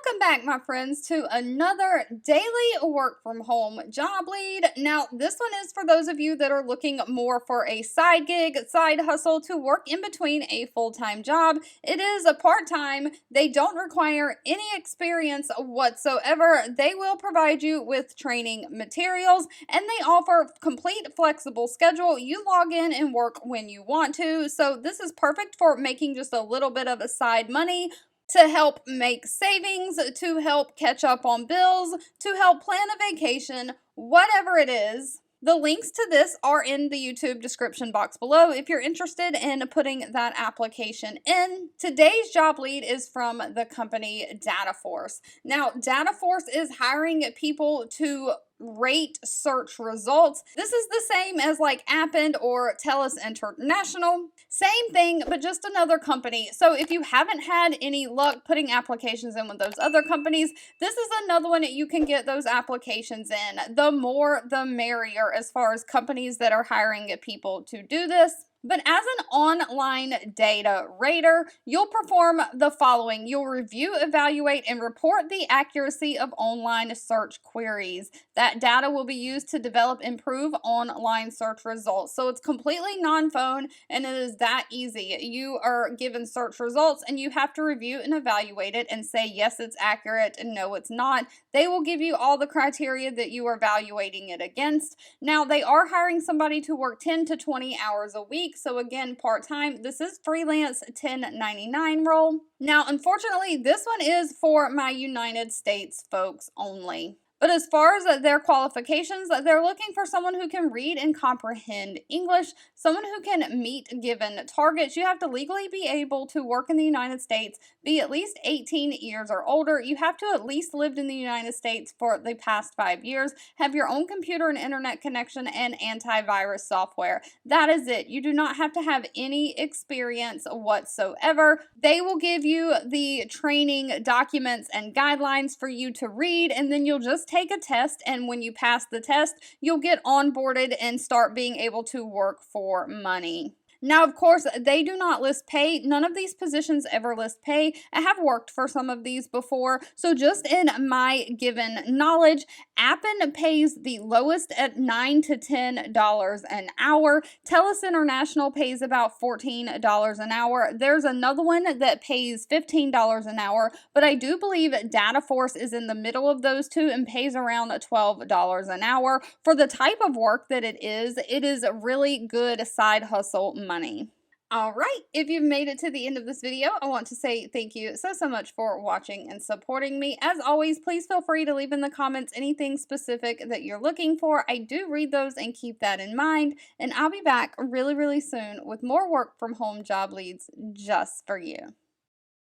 Welcome back, my friends, to another daily work from home job lead. Now, this one is for those of you that are looking more for a side gig, side hustle to work in between a full-time job. It is a part-time. They don't require any experience whatsoever. They will provide you with training materials, and they offer complete flexible schedule. You log in and work when you want to. So this is perfect for making just a little bit of a side money, to help make savings, to help catch up on bills, to help plan a vacation, whatever it is. The links to this are in the YouTube description box below if you're interested in putting that application in. Today's job lead is from the company DataForce. Now, DataForce is hiring people to rate search results. This is the same as like Append or TELUS International. Same thing, but just another company. So if you haven't had any luck putting applications in with those other companies, this is another one that you can get those applications in. The more, the merrier as far as companies that are hiring people to do this. But as an online data rater, you'll perform the following. You'll review, evaluate, and report the accuracy of online search queries. That data will be used to develop and improve online search results. So it's completely non-phone, and it is that easy. You are given search results, and you have to review and evaluate it and say, yes, it's accurate, and no, it's not. They will give you all the criteria that you are evaluating it against. Now, they are hiring somebody to work 10 to 20 hours a week. So again, part-time. This is freelance 1099 role. Now, unfortunately, this one is for my United States folks only. But as far as their qualifications, they're looking for someone who can read and comprehend English, someone who can meet given targets. You have to legally be able to work in the United States, be at least 18 years or older. You have to at least lived in the United States for the past 5 years, have your own computer and internet connection, and antivirus software. That is it. You do not have to have any experience whatsoever. They will give you the training documents and guidelines for you to read, and then you'll just take a test, and when you pass the test, you'll get onboarded and start being able to work for money. Now, of course, they do not list pay. None of these positions ever list pay. I have worked for some of these before. So just in my given knowledge, Appen pays the lowest at $9 to $10 an hour. TELUS International pays about $14 an hour. There's another one that pays $15 an hour, but I do believe DataForce is in the middle of those two and pays around $12 an hour. For the type of work that it is really good side hustle money. All right, if you've made it to the end of this video, I want to say thank you so much for watching and supporting me. As always, please feel free to leave in the comments anything specific that you're looking for. I do read those and keep that in mind, and I'll be back really soon with more work from home job leads just for you.